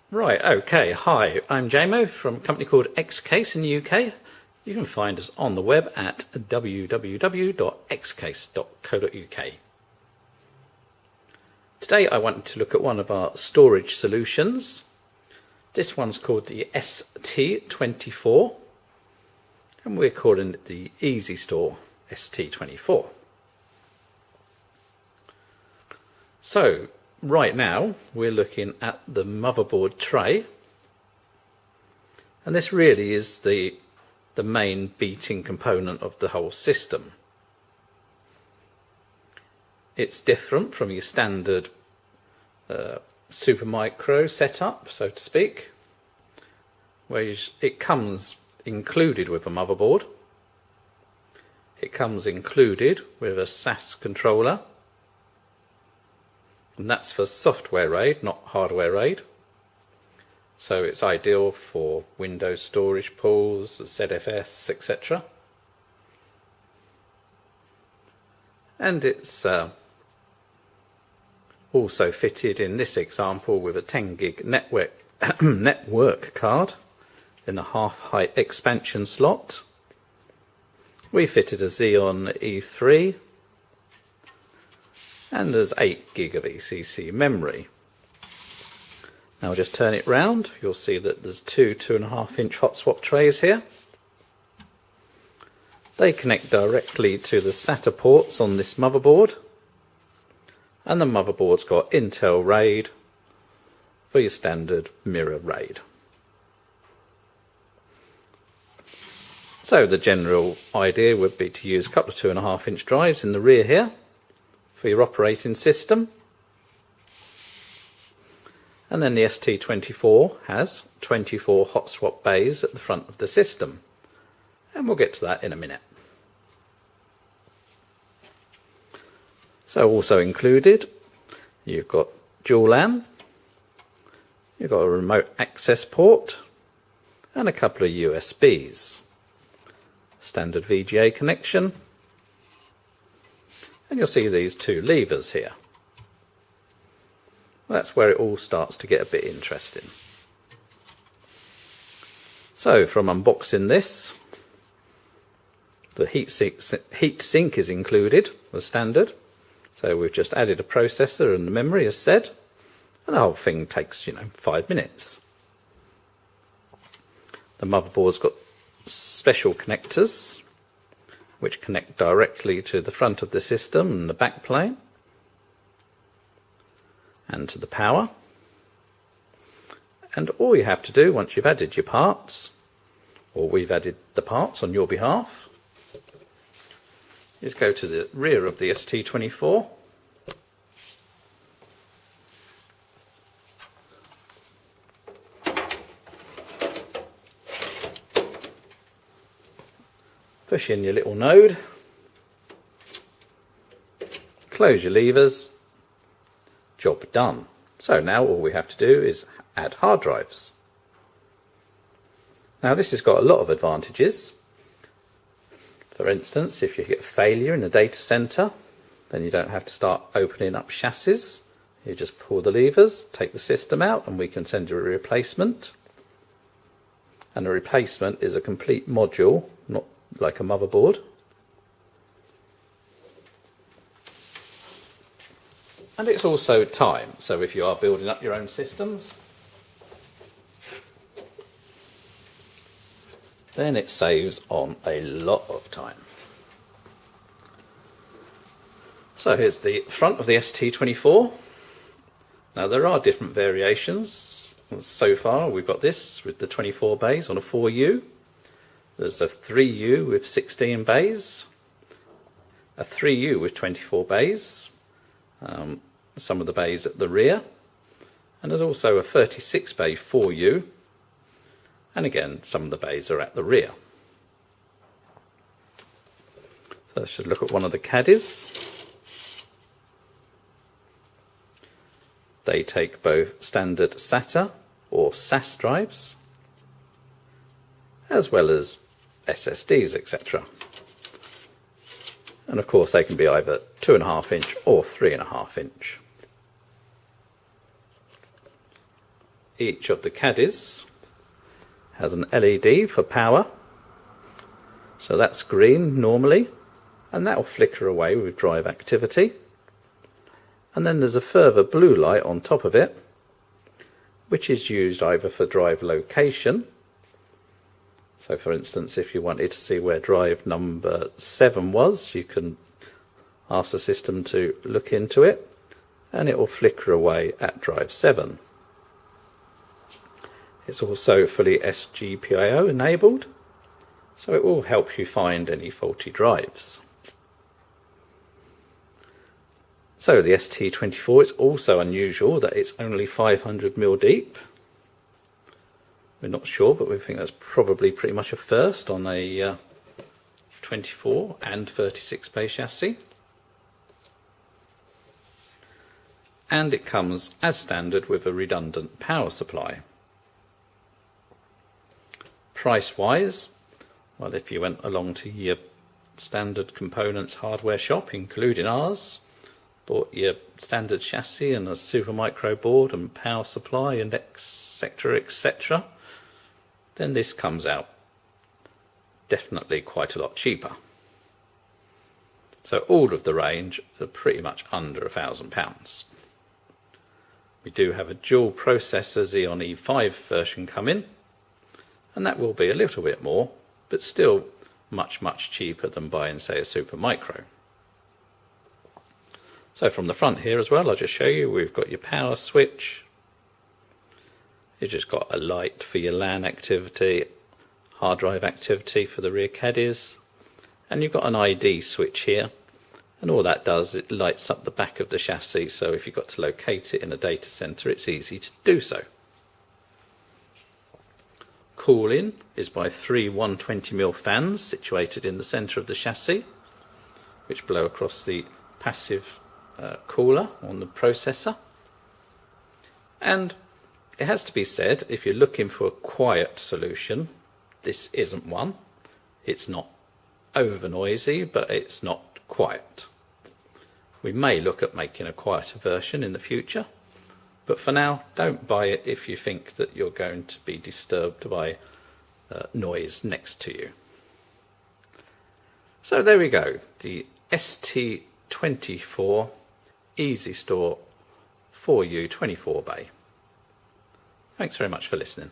Right, okay. Hi, I'm Jamo from a company called Xcase in the UK. You can find us on the web at www.xcase.co.uk. Today I wanted to look at one of our storage solutions. This one's called the ST24 and we're calling it the Easystore ST24. So right now we're looking at the motherboard tray, and this really is the main beating component of the whole system. It's different from your standard Supermicro setup, so to speak, where it comes included with a motherboard. It comes included with a Sas Controller, and that's for software RAID, not hardware RAID. So it's ideal for Windows storage pools, ZFS, etc. And it's also fitted in this example with a 10 gig network card in a half-height expansion slot. We fitted a Xeon E3 and there's 8 gig of ECC memory. Now I'll just turn it round. You'll see that there's two 2.5 inch hot swap trays here. They connect directly to the SATA ports on this motherboard, and the motherboard's got Intel RAID for your standard mirror RAID. So the general idea would be to use a couple of 2.5 inch drives in the rear here for your operating system. And then the ST24 has 24 hot swap bays at the front of the system, and we'll get to that in a minute. So also included, you've got dual LAN, you've got a remote access port and a couple of USBs, standard VGA connection, and you'll see these two levers here. That's where it all starts to get a bit interesting. So from unboxing this, the heat sink is included as standard. So we've just added a processor and the memory as said, and the whole thing takes 5 minutes. The motherboard's got special connectors which connect directly to the front of the system and the back plane, and to the power. And all you have to do once you've added your parts, or we've added the parts on your behalf, is go to the rear of the ST24, push in your little node, close your levers, job done. So now all we have to do is add hard drives. Now this has got a lot of advantages. For instance, if you get failure in the data center, then you don't have to start opening up chassis. You just pull the levers, take the system out, and we can send you a replacement. And a replacement is a complete module, not like a motherboard. And it's also time, so if you are building up your own systems, then it saves on a lot of time. So here's the front of the ST24. Now there are different variations. So far we've got this with the 24 bays on a 4U. There's a 3U with 16 bays, a 3U with 24 bays, some of the bays at the rear, and there's also a 36 bay 4U, and again some of the bays are at the rear. So let's just look at one of the caddies. They take both standard SATA or SAS drives, as well as SSDs, etc. And of course they can be either 2.5 inch or 3.5 inch. each of the caddies has an LED for power. So that's green normally, and that will flicker away with drive activity. And then there's a further blue light on top of it, which is used either for drive location. So for instance, if you wanted to see where drive number 7 was, you can ask the system to look into it, and it will flicker away at drive 7. It's also fully SGPIO enabled, so it will help you find any faulty drives. So the ST24 is also unusual that it's only 500mm deep. We're not sure, but we think that's probably pretty much a first on a 24 and 36 bay chassis. And it comes as standard with a redundant power supply. Price wise, well, if you went along to your standard components hardware shop, including ours, bought your standard chassis and a super micro board and power supply and etc., then this comes out definitely quite a lot cheaper. So all of the range are pretty much under £1,000. We do have a dual processor Xeon E5 version coming, and that will be a little bit more, but still much cheaper than buying, say, a super micro. So from the front here as well, I'll just show you, we've got your power switch. You've just got a light for your LAN activity, hard drive activity for the rear caddies, and you've got an ID switch here, and all that does, it lights up the back of the chassis, so if you've got to locate it in a data center, it's easy to do so. Cooling is by 3 120mm fans situated in the center of the chassis, which blow across the passive cooler on the processor. And it has to be said, if you're looking for a quiet solution, this isn't one. It's not over noisy, but it's not quiet. We may look at making a quieter version in the future, but for now, don't buy it if you think that you're going to be disturbed by noise next to you. So there we go, the ST24 Easystore 4U 24 bay. Thanks very much for listening.